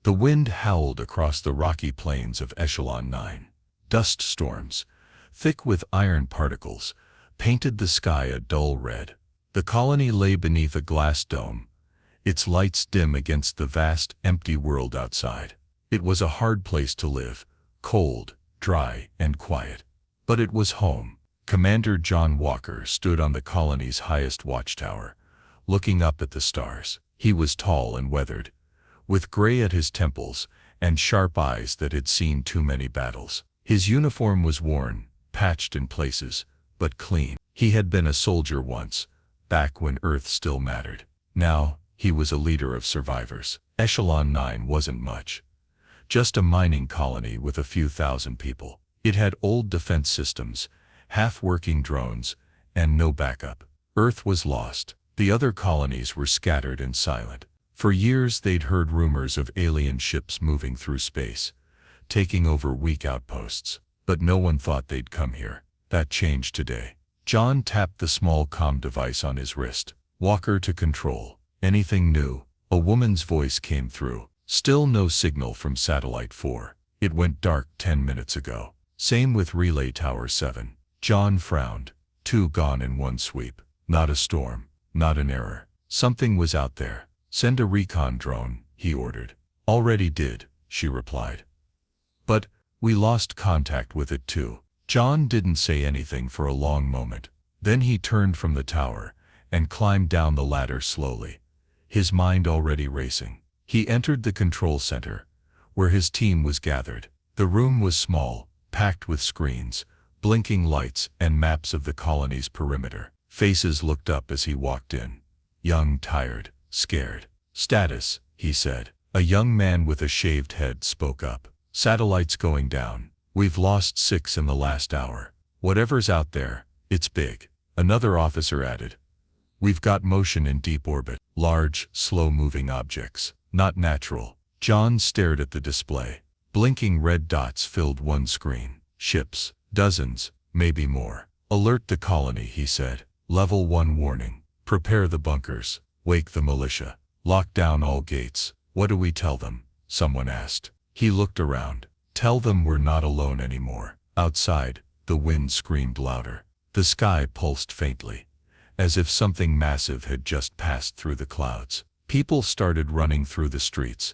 The wind howled across the rocky plains of Echelon 9. Dust storms, thick with iron particles, painted the sky a dull red. The colony lay beneath a glass dome, its lights dim against the vast, empty world outside. It was a hard place to live, cold, dry, and quiet. But it was home. Commander John Walker stood on the colony's highest watchtower, looking up at the stars. He was tall and weathered, with gray at his temples and sharp eyes that had seen too many battles. His uniform was worn, patched in places, but clean. He had been a soldier once, back when Earth still mattered. Now, he was a leader of survivors. Echelon 9 wasn't much. Just a mining colony with a few thousand people. It had old defense systems, half-working drones, and no backup. Earth was lost. The other colonies were scattered and silent. For years they'd heard rumors of alien ships moving through space, taking over weak outposts. But no one thought they'd come here. That changed today. John tapped the small comm device on his wrist. Walker to control. Anything new? A woman's voice came through. Still no signal from Satellite 4. It went dark 10 minutes ago. Same with Relay Tower 7. John frowned. 2 gone in one sweep. Not a storm. Not an error. Something was out there. Send a recon drone, he ordered. Already did, she replied. But we lost contact with it too. John didn't say anything for a long moment. Then he turned from the tower and climbed down the ladder slowly, his mind already racing. He entered the control center, where his team was gathered. The room was small, packed with screens, blinking lights, and maps of the colony's perimeter. Faces looked up as he walked in. Young, tired, scared. Status, he said. A young man with a shaved head spoke up. Satellites going down. We've lost 6 in the last hour. Whatever's out there, it's big. Another officer added. We've got motion in deep orbit. Large, slow-moving objects. Not natural. John stared at the display. Blinking red dots filled one screen. Ships. Dozens, maybe more. Alert the colony, he said. Level 1 warning. Prepare the bunkers. Wake the militia. Lock down all gates. What do we tell them? Someone asked. He looked around. Tell them we're not alone anymore. Outside, the wind screamed louder. The sky pulsed faintly, as if something massive had just passed through the clouds. People started running through the streets,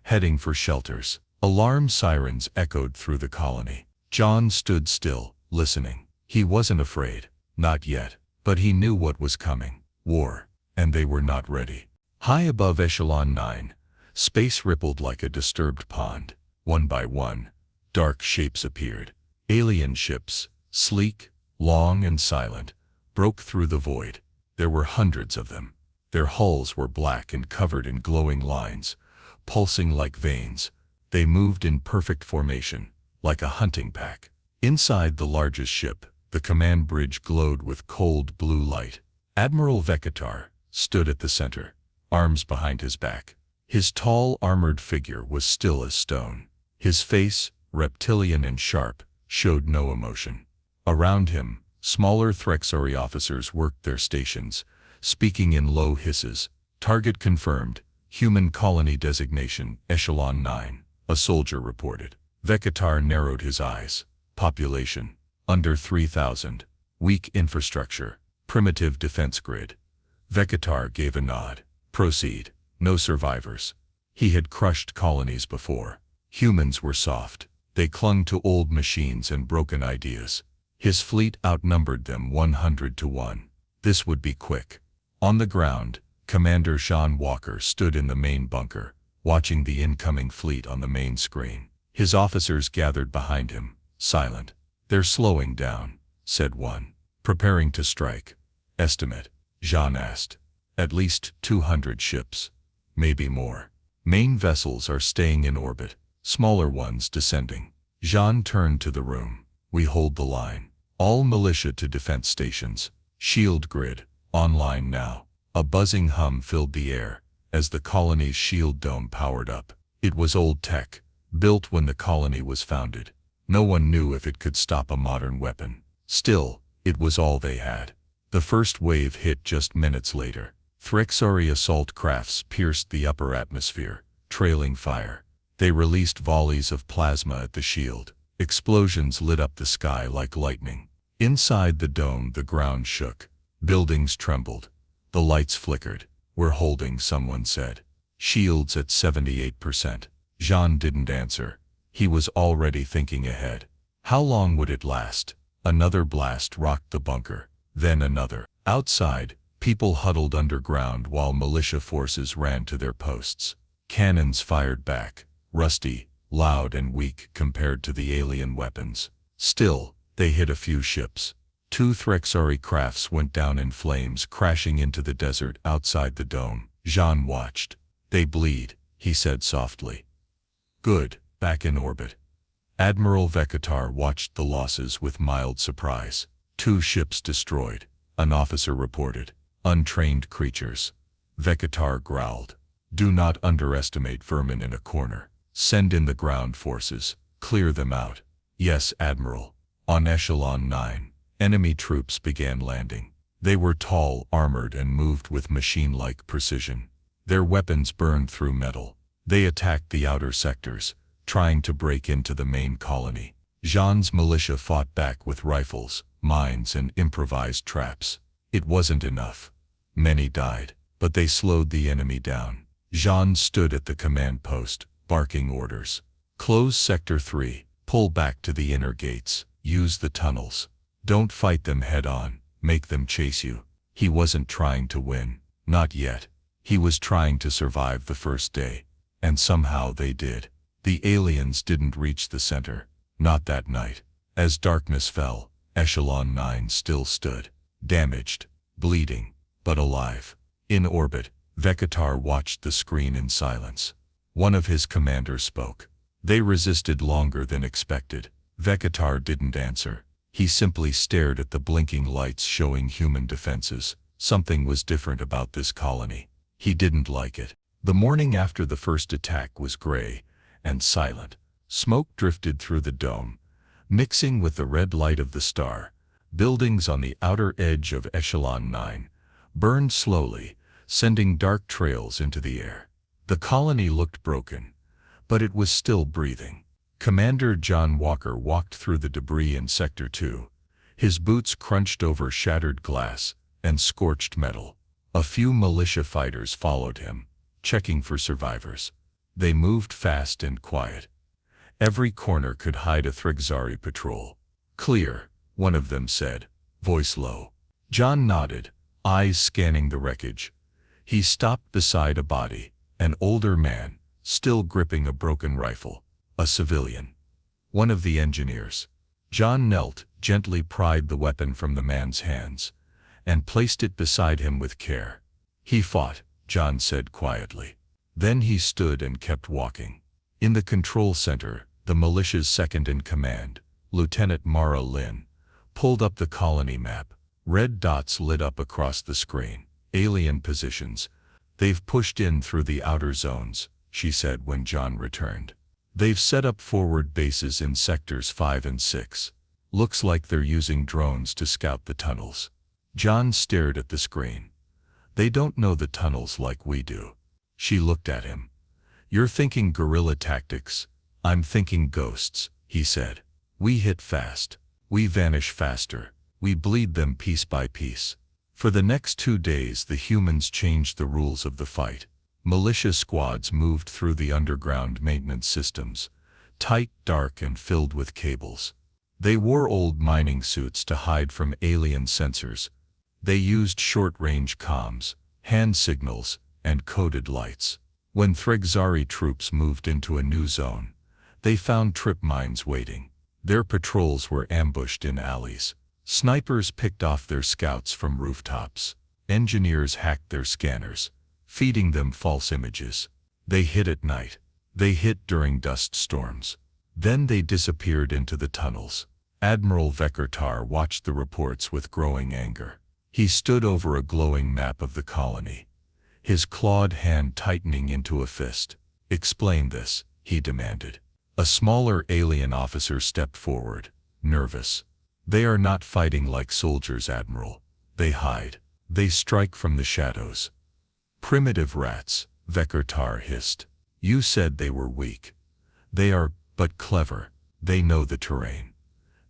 heading for shelters. Alarm sirens echoed through the colony. John stood still, listening. He wasn't afraid. Not yet. But he knew what was coming. War. And they were not ready. High above Echelon 9, space rippled like a disturbed pond. One by one, dark shapes appeared. Alien ships, sleek, long and silent, broke through the void. There were hundreds of them. Their hulls were black and covered in glowing lines, pulsing like veins. They moved in perfect formation, like a hunting pack. Inside the largest ship, the command bridge glowed with cold blue light. Admiral Vekatar stood at the center, arms behind his back. His tall, armored figure was still as stone. His face, reptilian and sharp, showed no emotion. Around him, smaller Threxori officers worked their stations, speaking in low hisses. Target confirmed. Human colony designation, Echelon 9, a soldier reported. Vekatar narrowed his eyes. Population, under 3,000. Weak infrastructure, primitive defense grid. Vekatar gave a nod. Proceed. No survivors. He had crushed colonies before. Humans were soft. They clung to old machines and broken ideas. His fleet outnumbered them 100 to 1. This would be quick. On the ground, Commander John Walker stood in the main bunker, watching the incoming fleet on the main screen. His officers gathered behind him, silent. They're slowing down, said one. Preparing to strike. Estimate, Jean asked. At least 200 ships. Maybe more. Main vessels are staying in orbit, smaller ones descending. Jean turned to the room. We hold the line. All militia to defense stations. Shield grid, online now. A buzzing hum filled the air as the colony's shield dome powered up. It was old tech, built when the colony was founded. No one knew if it could stop a modern weapon. Still, it was all they had. The first wave hit just minutes later. Threxori assault crafts pierced the upper atmosphere, trailing fire. They released volleys of plasma at the shield. Explosions lit up the sky like lightning. Inside the dome, the ground shook. Buildings trembled. The lights flickered. "We're holding," someone said. "Shields at 78%. Jean didn't answer. He was already thinking ahead. How long would it last? Another blast rocked the bunker. Then another. Outside, people huddled underground while militia forces ran to their posts. Cannons fired back, rusty, loud and weak compared to the alien weapons. Still, they hit a few ships. 2 Threxari crafts went down in flames, crashing into the desert outside the dome. Jean watched. "They bleed," he said softly. "Good, back in orbit." Admiral Vekatar watched the losses with mild surprise. 2 ships destroyed, an officer reported. "Untrained creatures." Vekatar growled. "Do not underestimate vermin in a corner. Send in the ground forces. Clear them out." "Yes, Admiral." On Echelon 9, enemy troops began landing. They were tall, armored, and moved with machine-like precision. Their weapons burned through metal. They attacked the outer sectors, trying to break into the main colony. Jean's militia fought back with rifles, mines, and improvised traps. It wasn't enough. Many died, but they slowed the enemy down. Jean stood at the command post, barking orders. "Close Sector 3, pull back to the inner gates, use the tunnels. Don't fight them head-on, make them chase you." He wasn't trying to win, not yet. He was trying to survive the first day, and somehow they did. The aliens didn't reach the center, not that night. As darkness fell, Echelon 9 still stood, damaged, bleeding, but alive. In orbit, Vekatar watched the screen in silence. One of his commanders spoke. They resisted longer than expected. Vekatar didn't answer. He simply stared at the blinking lights showing human defenses. Something was different about this colony. He didn't like it. The morning after the first attack was gray and silent. Smoke drifted through the dome, mixing with the red light of the star. Buildings on the outer edge of Echelon 9 burned slowly, sending dark trails into the air. The colony looked broken, but it was still breathing. Commander John Walker walked through the debris in Sector 2. His boots crunched over shattered glass and scorched metal. A few militia fighters followed him, checking for survivors. They moved fast and quiet. Every corner could hide a Threxari patrol. "Clear," one of them said, voice low. John nodded, eyes scanning the wreckage. He stopped beside a body, an older man, still gripping a broken rifle. A civilian. One of the engineers. John knelt, gently pried the weapon from the man's hands, and placed it beside him with care. "He fought," John said quietly. Then he stood and kept walking. In the control center, the militia's second-in-command, Lieutenant Mara Lin, pulled up the colony map. Red dots lit up across the screen. "Alien positions. They've pushed in through the outer zones," she said when John returned. "They've set up forward bases in sectors 5 and 6. Looks like they're using drones to scout the tunnels." John stared at the screen. "They don't know the tunnels like we do." She looked at him. "You're thinking guerrilla tactics. I'm thinking ghosts," he said. "We hit fast. We vanish faster. We bleed them piece by piece." For the next 2 days the humans changed the rules of the fight. Militia squads moved through the underground maintenance systems, tight, dark, and filled with cables. They wore old mining suits to hide from alien sensors. They used short-range comms, hand signals, and coded lights. When Threxari troops moved into a new zone, they found trip mines waiting. Their patrols were ambushed in alleys. Snipers picked off their scouts from rooftops. Engineers hacked their scanners, feeding them false images. They hit at night. They hit during dust storms. Then they disappeared into the tunnels. Admiral Vekatar watched the reports with growing anger. He stood over a glowing map of the colony, his clawed hand tightening into a fist. "Explain this," he demanded. A smaller alien officer stepped forward, nervous. "They are not fighting like soldiers, Admiral. They hide. They strike from the shadows." "Primitive rats," Vekatar hissed. "You said they were weak. They are, but clever. They know the terrain.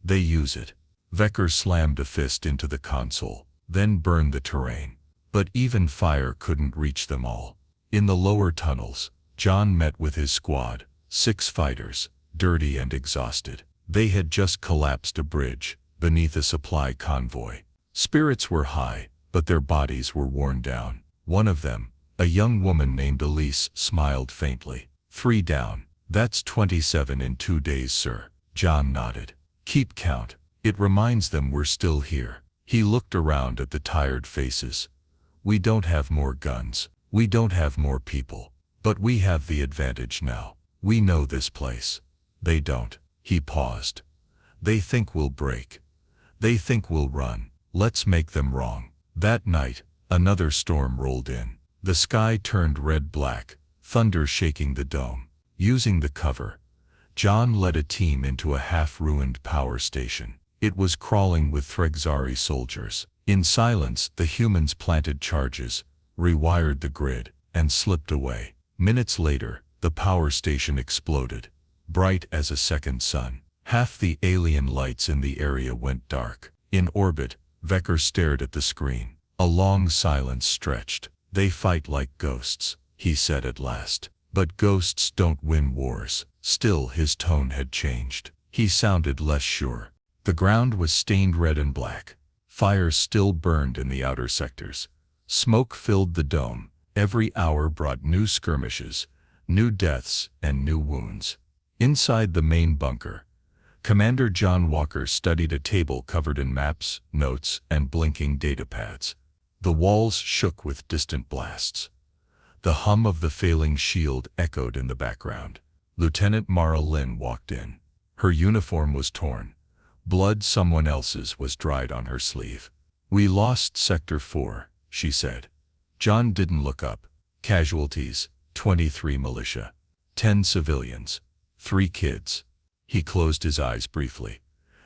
They use it. Vecker slammed a fist into the console, then burned the terrain. But even fire couldn't reach them all. In the lower tunnels, John met with his squad, 6 fighters, dirty and exhausted. They had just collapsed a bridge, beneath a supply convoy. Spirits were high, but their bodies were worn down. One of them, a young woman named Elise, smiled faintly. 3 down. That's 27 in 2 days, sir. John nodded. Keep count. It reminds them we're still here. He looked around at the tired faces. We don't have more guns. We don't have more people. But we have the advantage now. We know this place. They don't. He paused. They think we'll break. They think we'll run. Let's make them wrong. That night, another storm rolled in. The sky turned red-black, thunder shaking the dome. Using the cover, John led a team into a half-ruined power station. It was crawling with Thregzari soldiers. In silence, the humans planted charges, rewired the grid, and slipped away. Minutes later, the power station exploded, bright as a second sun. Half the alien lights in the area went dark. In orbit, Vecker stared at the screen. A long silence stretched. They fight like ghosts, he said at last. But ghosts don't win wars. Still, his tone had changed. He sounded less sure. The ground was stained red and black. Fires still burned in the outer sectors. Smoke filled the dome. Every hour brought new skirmishes, new deaths, and new wounds. Inside the main bunker, Commander John Walker studied a table covered in maps, notes, and blinking datapads. The walls shook with distant blasts. The hum of the failing shield echoed in the background. Lieutenant Mara Lynn walked in. Her uniform was torn. Blood someone else's was dried on her sleeve. We lost Sector 4, she said. John didn't look up. Casualties, 23 militia. 10 civilians. 3 kids. He closed his eyes briefly.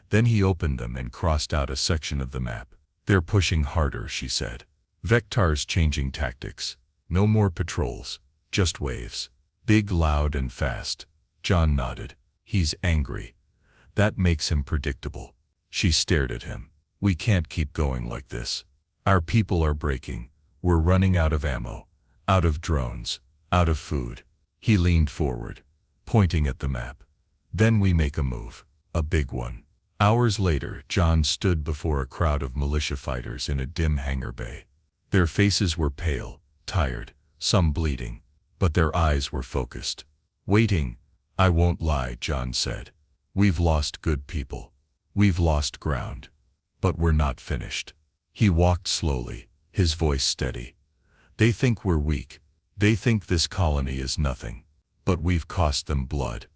Then he opened them and crossed out a section of the map. They're pushing harder, she said. Vector's changing tactics. No more patrols, just waves. Big, loud, and fast. John nodded. He's angry. That makes him predictable. She stared at him. We can't keep going like this. Our people are breaking. We're running out of ammo, out of drones, out of food. He leaned forward, pointing at the map. Then we make a move, a big one. Hours later, John stood before a crowd of militia fighters in a dim hangar bay. Their faces were pale, tired, some bleeding, but their eyes were focused. Waiting. I won't lie, John said. We've lost good people. We've lost ground. But we're not finished. He walked slowly, his voice steady. They think we're weak. They think this colony is nothing. But we've cost them blood.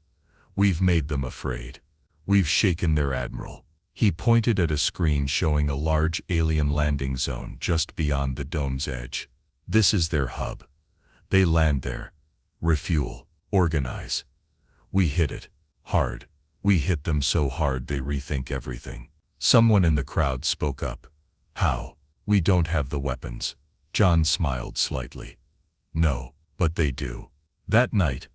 We've made them afraid. We've shaken their admiral. He pointed at a screen showing a large alien landing zone just beyond the dome's edge. This is their hub. They land there. Refuel. Organize. We hit it. Hard. We hit them so hard they rethink everything. Someone in the crowd spoke up. How? We don't have the weapons. John smiled slightly. No, but they do. That night,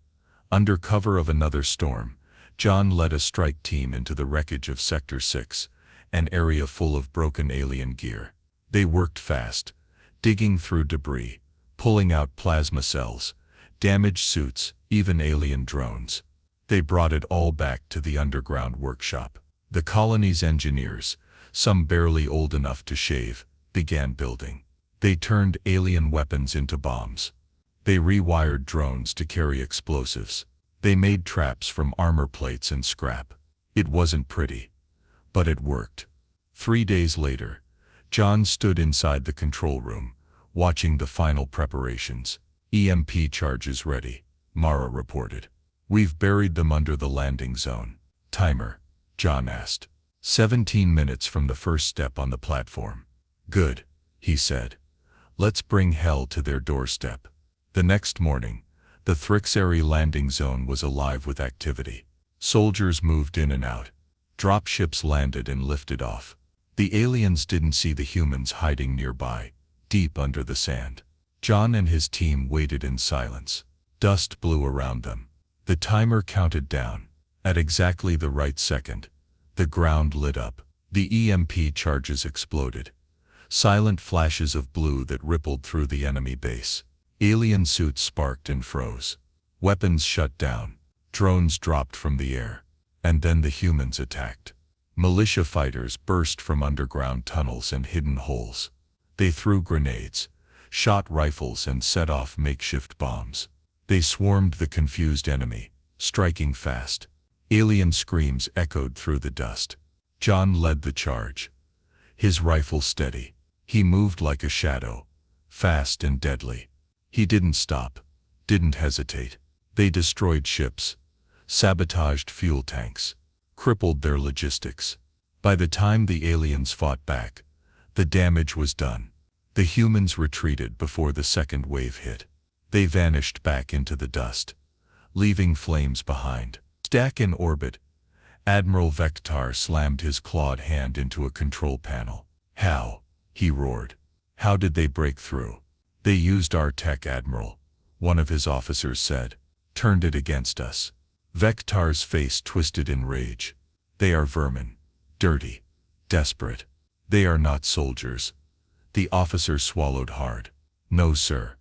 under cover of another storm, John led a strike team into the wreckage of Sector 6, an area full of broken alien gear. They worked fast, digging through debris, pulling out plasma cells, damaged suits, even alien drones. They brought it all back to the underground workshop. The colony's engineers, some barely old enough to shave, began building. They turned alien weapons into bombs. They rewired drones to carry explosives. They made traps from armor plates and scrap. It wasn't pretty, but it worked. 3 days later, John stood inside the control room, watching the final preparations. EMP charges ready, Mara reported. We've buried them under the landing zone. Timer, John asked. 17 minutes from the first step on the platform. Good, he said. Let's bring hell to their doorstep. The next morning, the Thregzari landing zone was alive with activity. Soldiers moved in and out. Dropships landed and lifted off. The aliens didn't see the humans hiding nearby, deep under the sand. John and his team waited in silence. Dust blew around them. The timer counted down. At exactly the right second, the ground lit up. The EMP charges exploded. Silent flashes of blue that rippled through the enemy base. Alien suits sparked and froze. Weapons shut down. Drones dropped from the air. And then the humans attacked. Militia fighters burst from underground tunnels and hidden holes. They threw grenades, shot rifles and set off makeshift bombs. They swarmed the confused enemy, striking fast. Alien screams echoed through the dust. John led the charge. His rifle steady. He moved like a shadow, fast and deadly. He didn't stop, didn't hesitate. They destroyed ships, sabotaged fuel tanks, crippled their logistics. By the time the aliens fought back, the damage was done. The humans retreated before the second wave hit. They vanished back into the dust, leaving flames behind. Back in orbit, Admiral Vector slammed his clawed hand into a control panel. "How?" he roared. "How did they break through?" "They used our tech, Admiral," one of his officers said. "Turned it against us." Vector's face twisted in rage. "They are vermin. Dirty. Desperate. They are not soldiers." The officer swallowed hard. "No, sir.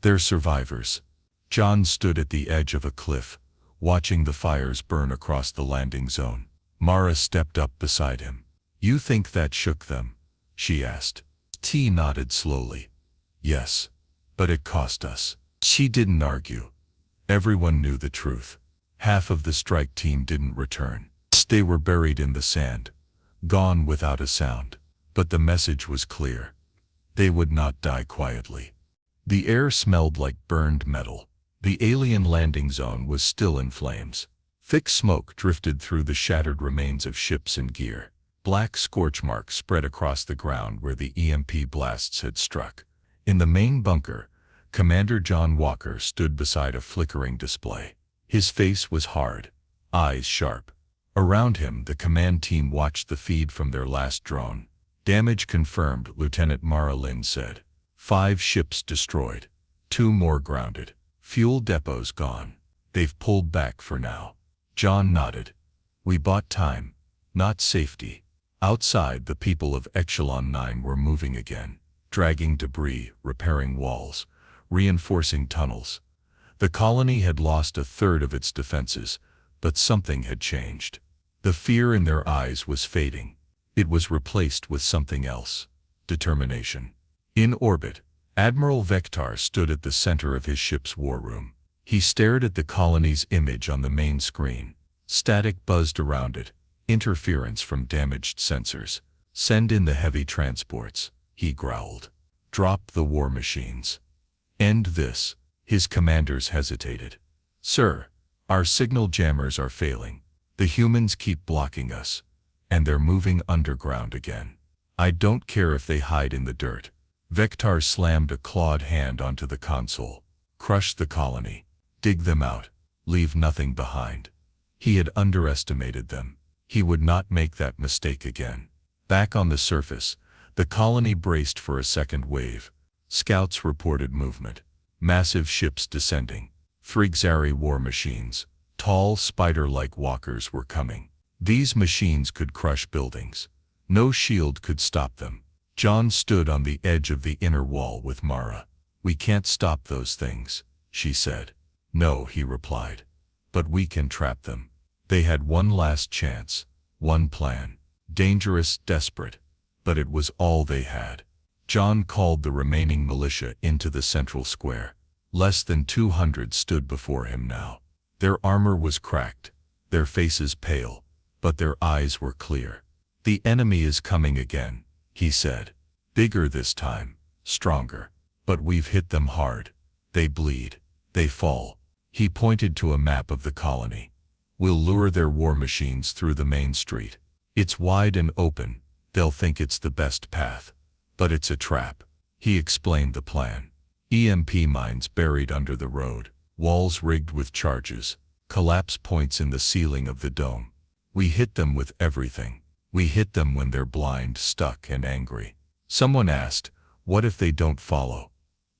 They're survivors." John stood at the edge of a cliff, watching the fires burn across the landing zone. Mara stepped up beside him. "You think that shook them?" she asked. T nodded slowly. "Yes, but it cost us." She didn't argue. Everyone knew the truth. Half of the strike team didn't return. They were buried in the sand, gone without a sound. But the message was clear. They would not die quietly. The air smelled like burned metal. The alien landing zone was still in flames. Thick smoke drifted through the shattered remains of ships and gear. Black scorch marks spread across the ground where the EMP blasts had struck. In the main bunker, Commander John Walker stood beside a flickering display. His face was hard, eyes sharp. Around him, the command team watched the feed from their last drone. "Damage confirmed," Lieutenant Mara Lin said. 5 ships destroyed. 2 more grounded. Fuel depots gone. They've pulled back for now. John nodded. "We bought time, not safety." Outside, the people of Echelon 9 were moving again, dragging debris, repairing walls, reinforcing tunnels. The colony had lost 1/3 of its defenses, but something had changed. The fear in their eyes was fading. It was replaced with something else: determination. In orbit, Admiral Vector stood at the center of his ship's war room. He stared at the colony's image on the main screen. Static buzzed around it, interference from damaged sensors. "Send in the heavy transports," he growled. "Drop the war machines. End this." His commanders hesitated. "Sir, our signal jammers are failing. The humans keep blocking us, and they're moving underground again. I don't care if they hide in the dirt." Vector slammed a clawed hand onto the console. "Crush the colony. Dig them out. Leave nothing behind." He had underestimated them. He would not make that mistake again. Back on the surface, the colony braced for a second wave. Scouts reported movement. Massive ships descending. Thrigzari war machines. Tall, spider-like walkers were coming. These machines could crush buildings. No shield could stop them. John stood on the edge of the inner wall with Mara. "We can't stop those things," she said. "No," he replied. "But we can trap them." They had one last chance, one plan. Dangerous, desperate, but it was all they had. John called the remaining militia into the central square. Less than 200 stood before him now. Their armor was cracked, their faces pale, but their eyes were clear. "The enemy is coming again," he said. "Bigger this time, stronger. But we've hit them hard. They bleed. They fall." He pointed to a map of the colony. "We'll lure their war machines through the main street. It's wide and open. They'll think it's the best path. But it's a trap." He explained the plan. EMP mines buried under the road, walls rigged with charges, collapse points in the ceiling of the dome. "We hit them with everything. We hit them when they're blind, stuck, and angry." Someone asked, "What if they don't follow?"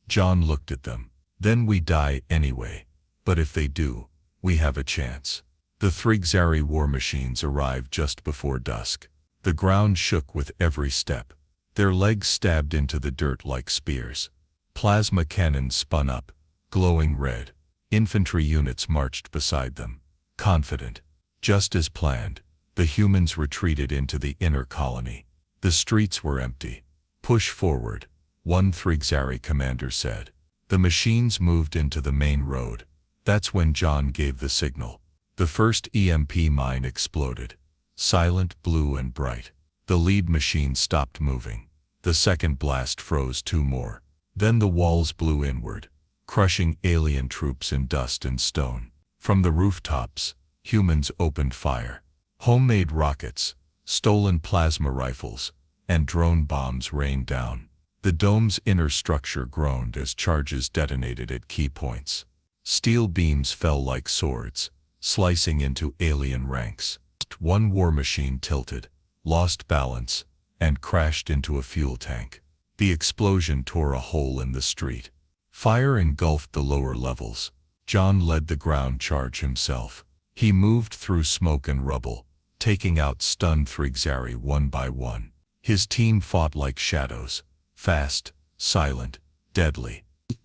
John looked at them. "Then we die anyway. But if they do, We have a chance. The Thrigzari war machines arrived just before dusk. The ground shook with every step. Their legs stabbed into the dirt like spears. Plasma cannons spun up, glowing red. Infantry units marched beside them, confident. Just as planned, the humans retreated into the inner colony. The streets were empty. Push forward, one Thrigzari commander said. The machines moved into the main road. That's when John gave the signal. The first EMP mine exploded, silent, blue and bright. The lead machine stopped moving. The second blast froze two more. Then the walls blew inward, crushing alien troops in dust and stone. From the rooftops, humans opened fire. Homemade rockets, stolen plasma rifles, and drone bombs rained down. The dome's inner structure groaned as charges detonated at key points. Steel beams fell like swords, slicing into alien ranks. One war machine tilted, lost balance, and crashed into a fuel tank. The explosion tore a hole in the street. Fire engulfed the lower levels. John led the ground charge himself. He moved through smoke and rubble, taking out stunned Thrigzari one by one. His team fought like shadows, fast, silent, deadly.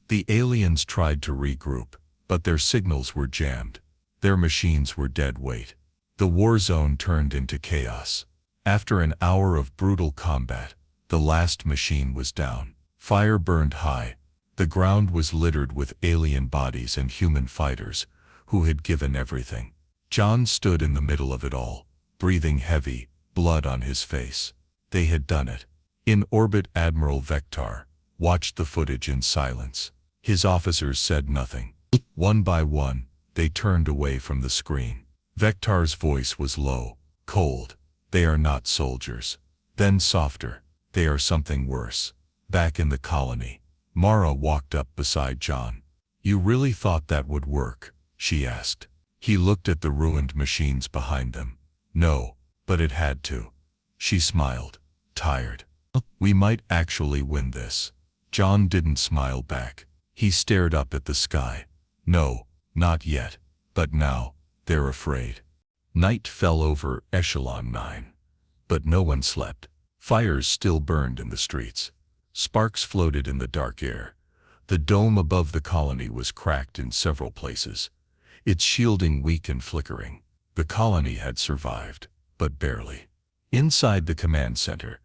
The aliens tried to regroup, but their signals were jammed. Their machines were dead weight. The war zone turned into chaos. After an hour of brutal combat, the last machine was down. Fire burned high. The ground was littered with alien bodies and human fighters who had given everything. John stood in the middle of it all, breathing heavy, blood on his face. They had done it. In orbit, Admiral Vector watched the footage in silence. His officers said nothing. One by one, they turned away from the screen. Vector's voice was low, cold. They are not soldiers. Then softer. They are something worse. Back in the colony, Mara walked up beside John. You really thought that would work? She asked. He looked at the ruined machines behind them. No, but it had to. She smiled, tired. We might actually win this. John didn't smile back. He stared up at the sky. No, not yet. But now, they're afraid. Night fell over Echelon 9. But no one slept. Fires still burned in the streets. Sparks floated in the dark air. The dome above the colony was cracked in several places, its shielding weak and flickering. The colony had survived, but barely. Inside the command center,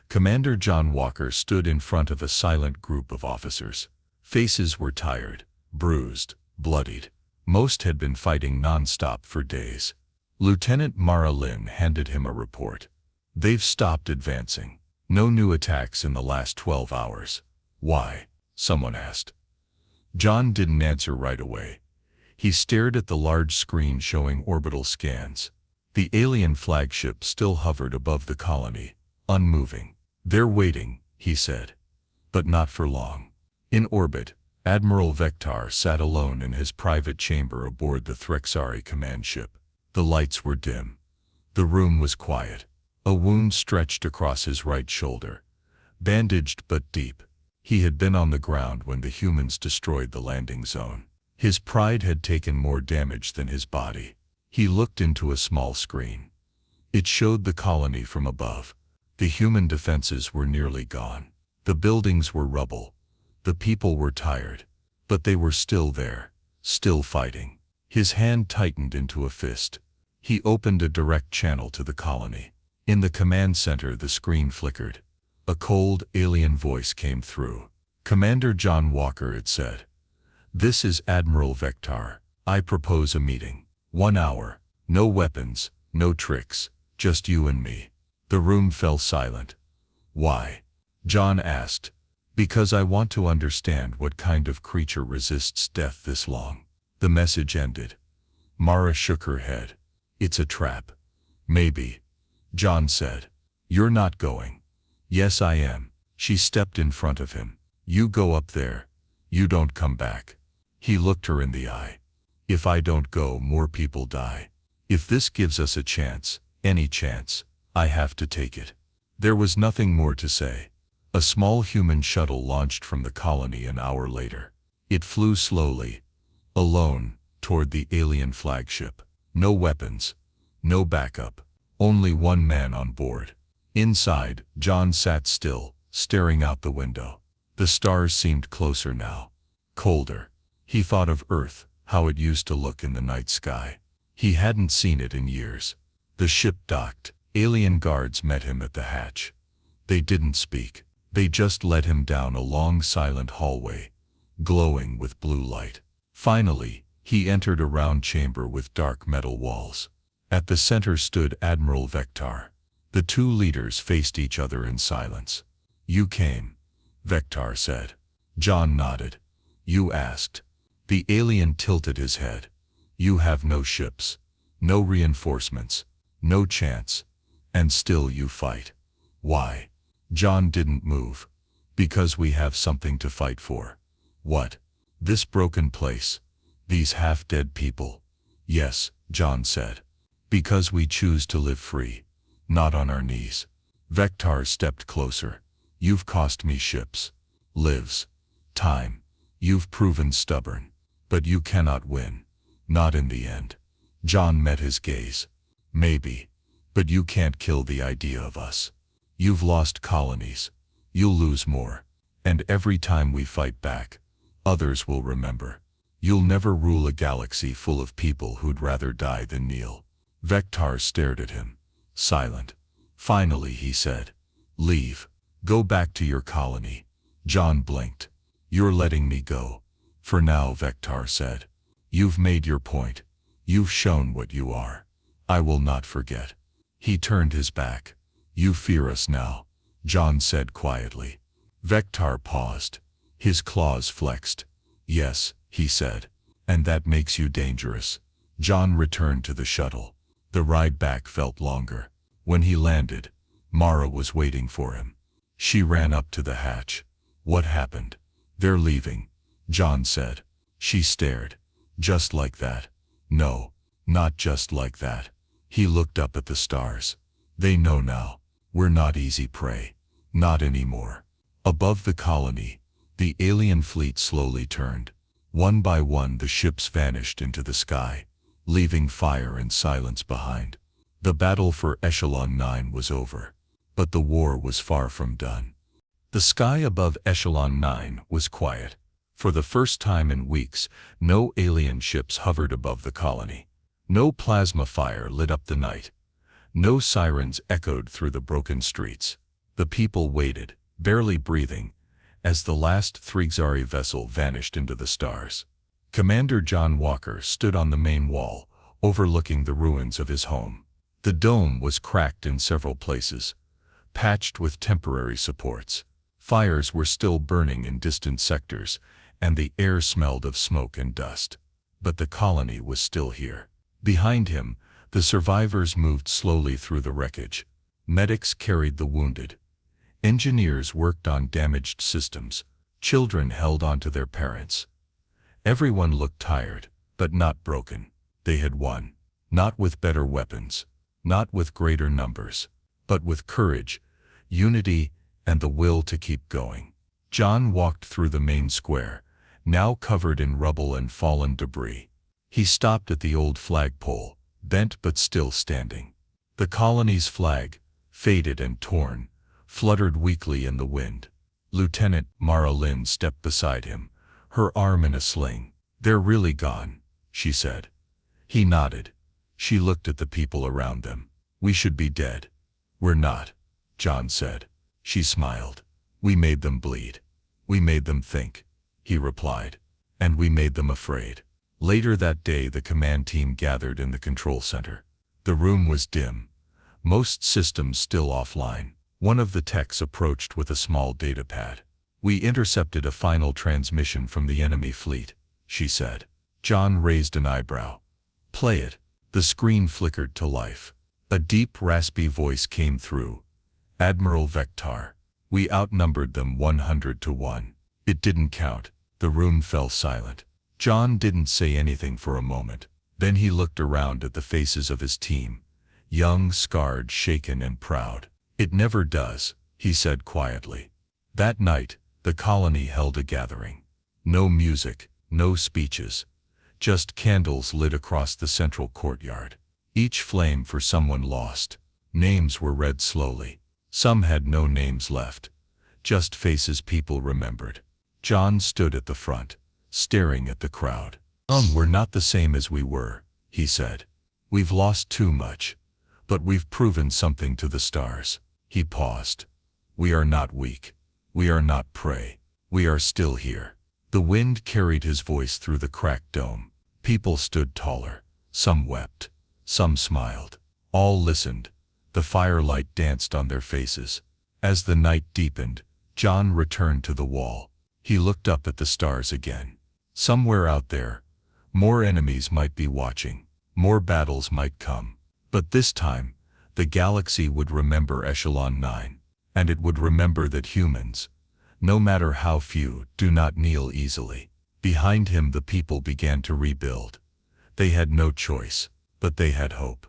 Commander John Walker stood in front of a silent group of officers. Faces were tired, bruised, bloodied. Most had been fighting non-stop for days. Lieutenant Mara Lin handed him a report. They've stopped advancing. No new attacks in the last 12 hours. Why? Someone asked. John didn't answer right away. He stared at the large screen showing orbital scans. The alien flagship still hovered above the colony, unmoving. They're waiting, he said. But not for long. In orbit, Admiral Vector sat alone in his private chamber aboard the Thrigzari command ship. The lights were dim. The room was quiet. A wound stretched across his right shoulder, bandaged but deep. He had been on the ground when the humans destroyed the landing zone. His pride had taken more damage than his body. He looked into a small screen. It showed the colony from above. The human defenses were nearly gone. The buildings were rubble. The people were tired. But they were still there, still fighting. His hand tightened into a fist. He opened a direct channel to the colony. In the command center, the screen flickered. A cold, alien voice came through. Commander John Walker, it said. This is Admiral Vector. I propose a meeting. 1 hour. No weapons, no tricks, just you and me. The room fell silent. Why? John asked. Because I want to understand what kind of creature resists death this long. The message ended. Mara shook her head. It's a trap. Maybe. John said. You're not going. Yes, I am. She stepped in front of him. You go up there. You don't come back. He looked her in the eye. If I don't go, more people die. If this gives us a chance, any chance, I have to take it. There was nothing more to say. A small human shuttle launched from the colony an hour later. It flew slowly, alone, toward the alien flagship. No weapons, no backup, only one man on board. Inside, John sat still, staring out the window. The stars seemed closer now, colder. He thought of Earth, how it used to look in the night sky. He hadn't seen it in years. The ship docked. Alien guards met him at the hatch. They didn't speak. They just led him down a long silent hallway, glowing with blue light. Finally, he entered a round chamber with dark metal walls. At the center stood Admiral Vector. The two leaders faced each other in silence. "You came," Vector said. John nodded. "You asked." The alien tilted his head. "You have no ships, no reinforcements, no chance, and still you fight. Why?" John didn't move. "Because we have something to fight for." "What?" "This broken place. These half-dead people." "Yes," John said. "Because we choose to live free, not on our knees." Vector stepped closer. "You've cost me ships, lives, time. You've proven stubborn. But you cannot win. Not in the end." John met his gaze. "Maybe. But you can't kill the idea of us. You've lost colonies. You'll lose more. And every time we fight back, others will remember. You'll never rule a galaxy full of people who'd rather die than kneel." Vector stared at him, silent. Finally he said, "Leave. Go back to your colony." John blinked. "You're letting me go." "For now," Vector said. "You've made your point. You've shown what you are. I will not forget." He turned his back. "You fear us now," John said quietly. Vector paused. His claws flexed. "Yes," he said. "And that makes you dangerous." John returned to the shuttle. The ride back felt longer. When he landed, Mara was waiting for him. She ran up to the hatch. "What happened?" "They're leaving," John said. She stared. "Just like that?" "No, not just like that." He looked up at the stars. "They know now. We're not easy prey. Not anymore." Above the colony, the alien fleet slowly turned. One by one the ships vanished into the sky, leaving fire and silence behind. The battle for Echelon 9 was over. But the war was far from done. The sky above Echelon 9 was quiet. For the first time in weeks, no alien ships hovered above the colony. No plasma fire lit up the night. No sirens echoed through the broken streets. The people waited, barely breathing, as the last Thrigzari vessel vanished into the stars. Commander John Walker stood on the main wall, overlooking the ruins of his home. The dome was cracked in several places, patched with temporary supports. Fires were still burning in distant sectors, and the air smelled of smoke and dust. But the colony was still here. Behind him, the survivors moved slowly through the wreckage. Medics carried the wounded. Engineers worked on damaged systems. Children held on to their parents. Everyone looked tired, but not broken. They had won. Not with better weapons, not with greater numbers, but with courage, unity, and the will to keep going. John walked through the main square, now covered in rubble and fallen debris. He stopped at the old flagpole, bent but still standing. The colony's flag, faded and torn, fluttered weakly in the wind. Lieutenant Mara Lynn stepped beside him, her arm in a sling. "They're really gone," she said. He nodded. She looked at the people around them. "We should be dead." "We're not," John said. She smiled. "We made them bleed. We made them think," he replied. "And we made them afraid." Later that day the command team gathered in the control center. The room was dim, most systems still offline. One of the techs approached with a small data pad. "We intercepted a final transmission from the enemy fleet," she said. John raised an eyebrow. "Play it." The screen flickered to life. A deep, raspy voice came through. "Admiral Vector. We outnumbered them 100 to 1. It didn't count." The room fell silent. John didn't say anything for a moment. Then he looked around at the faces of his team, young, scarred, shaken, and proud. "It never does," he said quietly. That night, the colony held a gathering. No music, no speeches, Just candles lit across the central courtyard. Each flame for someone lost. Names were read slowly. Some had no names left. Just faces people remembered. John stood at the front, staring at the crowd. We're not the same as we were," he said. "We've lost too much, but we've proven something to the stars." He paused. "We are not weak. We are not prey. We are still here." The wind carried his voice through the cracked dome. People stood taller. Some wept. Some smiled. All listened. The firelight danced on their faces. As the night deepened, John returned to the wall. He looked up at the stars again. Somewhere out there, more enemies might be watching. More battles might come. But this time, the galaxy would remember Echelon 9. And it would remember that humans, no matter how few, do not kneel easily. Behind him the people began to rebuild. They had no choice, but they had hope.